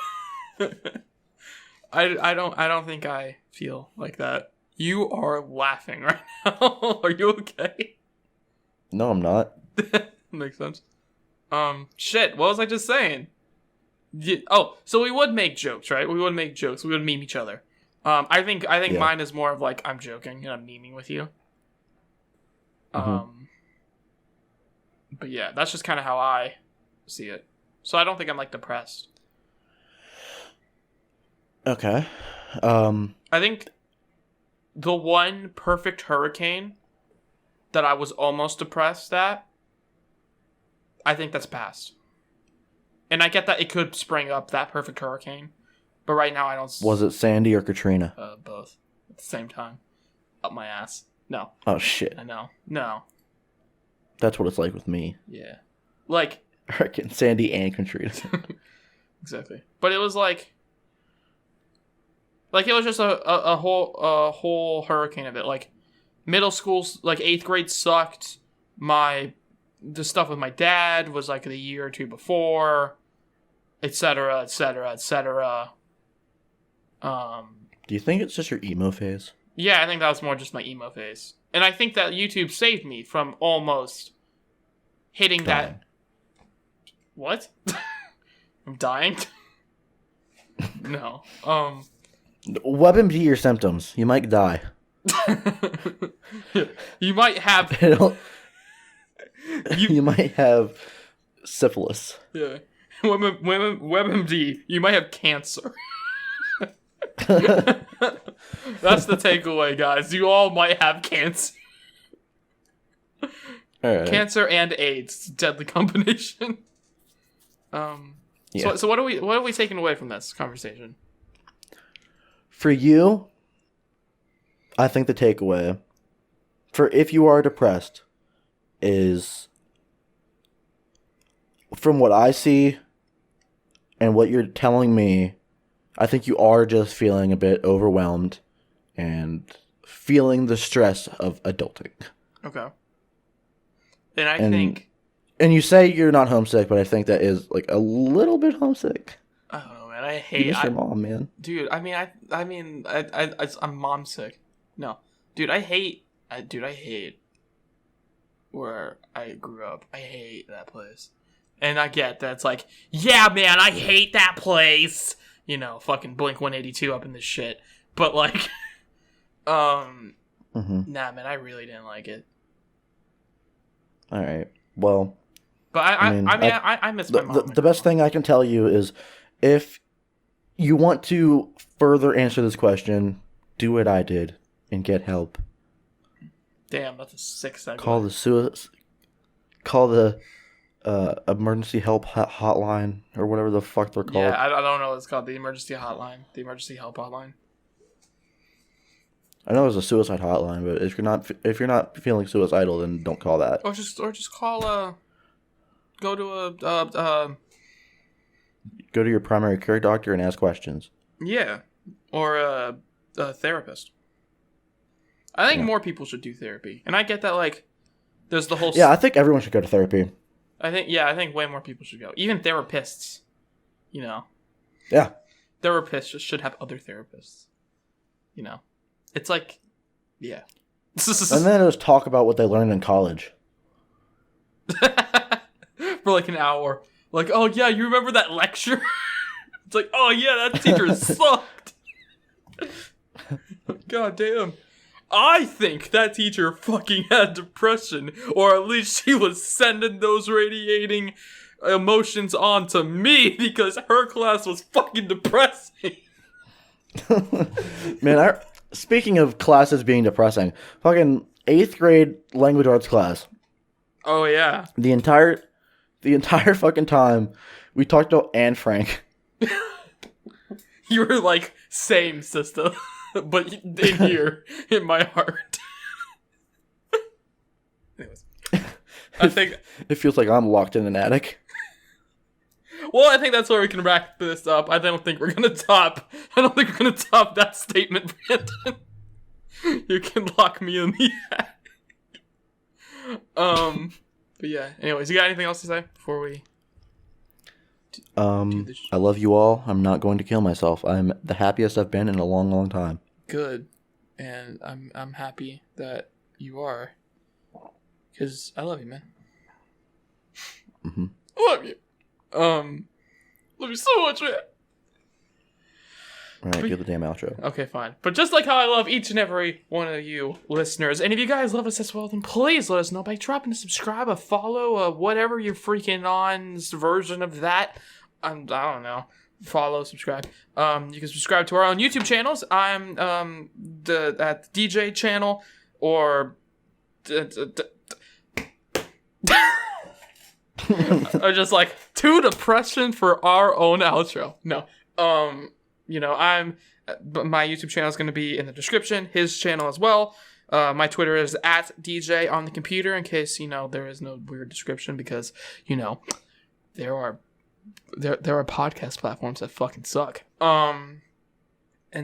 I don't think I feel like that. You are laughing right now. Are you okay? No, I'm not. Makes sense. Shit. What was I just saying? So we would make jokes, right? We would make jokes. We would meme each other. I think Yeah. mine is more of like I'm joking and I'm memeing with you. But yeah, that's just kind of how I see it. So I don't think I'm like depressed. Okay. I think the one perfect hurricane that I was almost depressed at, I think that's past. And I get that it could spring up, that perfect hurricane. But right now I don't... Was it Sandy or Katrina? Both. At the same time. Up my ass. No. Oh, shit. I know. No. That's what it's like with me. Yeah. Like... Hurricane Sandy and Katrina. Exactly. But it was like... Like, it was just a whole hurricane of it. Like, middle school, like, 8th grade sucked. The stuff with my dad was, like, the year or two before. Etc., etc., etc. Do you think it's just your emo phase? Yeah, I think that was more just my emo phase. And I think that YouTube saved me from almost hitting Dying. that... What? I'm dying? No. WebMD your symptoms. You might die. You might have... You might have syphilis. Yeah. WebMD, you might have cancer. That's the takeaway, guys. You all might have cancer. All right. Cancer and AIDS. It's a deadly combination. Yeah. So what are we taking away from this conversation? For you, I think the takeaway for if you are depressed is, from what I see and what you're telling me, I think you are just feeling a bit overwhelmed and feeling the stress of adulting. Okay. And I think... And you say you're not homesick, but I think that is like a little bit homesick. I don't know, man. I You hate... miss your mom, man. Dude, I'm mom sick. No. Dude, I hate where I grew up. I hate that place. And I get that it's like, yeah, man, I hate that place. You know, fucking Blink 182 up in this shit. But like, nah, man, I really didn't like it. All right. Well, but I miss my mom. The best thing I can tell you is, if you want to further answer this question, do what I did and get help. Damn, that's a sick segue. Call the emergency help hotline or whatever the fuck they're called. Yeah, I don't know what it's called. The emergency hotline. The emergency help hotline. I know there's a suicide hotline, but if you're not feeling suicidal, then don't call that. Or just call go to Go to your primary care doctor and ask questions. Yeah, or a therapist. I think more people should do therapy, and I get that. Like, there's the whole. Yeah, I think everyone should go to therapy. I think way more people should go. Even therapists, you know. Yeah. Therapists should have other therapists. You know, it's like, yeah. And then just talk about what they learned in college. For like an hour. Like, oh yeah, you remember that lecture? It's like, oh yeah, that teacher sucked. God damn. I think that teacher fucking had depression, or at least she was sending those radiating emotions on to me because her class was fucking depressing. Man, speaking of classes being depressing, fucking 8th grade language arts class. Oh yeah. The entire fucking time we talked about Anne Frank. You were like, same, sister. But in here, in my heart. Anyways. I think... It feels like I'm locked in an attic. Well, I think that's where we can wrap this up. I don't think we're going to top... I don't think we're going to top that statement, Brandon. You can lock me in the attic. But yeah. Anyways, you got anything else to say before we... I love you all. I'm not going to kill myself. I'm the happiest I've been in a long, long time. Good. And I'm happy that you are. Because I love you, man. Mm-hmm. Love you. Love you so much, man. All right, do the damn outro. Okay, fine. But just like how I love each and every one of you listeners, and if you guys love us as well, then please let us know by dropping a subscribe, a follow, whatever you're freaking on's version of that. I don't know. Follow, subscribe. You can subscribe to our own YouTube channels. I'm at the DJ channel or or just like to depression for our own outro. No. I'm my YouTube channel is going to be in the description. His channel as well. My Twitter is at DJ on the computer in case there is no weird description because there are podcast platforms that fucking suck. And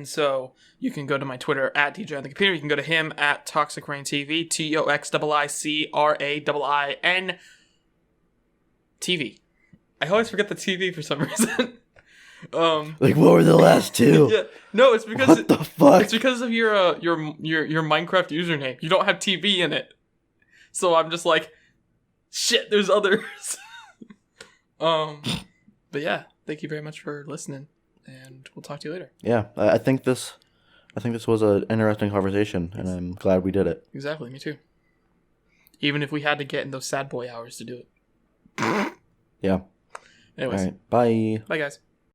so you can go to my Twitter at DJ on the computer. You can go to him at Toxic Rain TV, ToxicRain TV. I always forget the TV for some reason. Like, what were the last two? Yeah, no, it's because what the fuck? It's because of your Minecraft username. You don't have TV in it, so I'm just like, shit. There's others. But yeah, thank you very much for listening, and we'll talk to you later. Yeah, I think this was an interesting conversation, and I'm glad we did it. Exactly, me too. Even if we had to get in those sad boy hours to do it. Yeah. Anyways. All right. Bye. Bye, guys.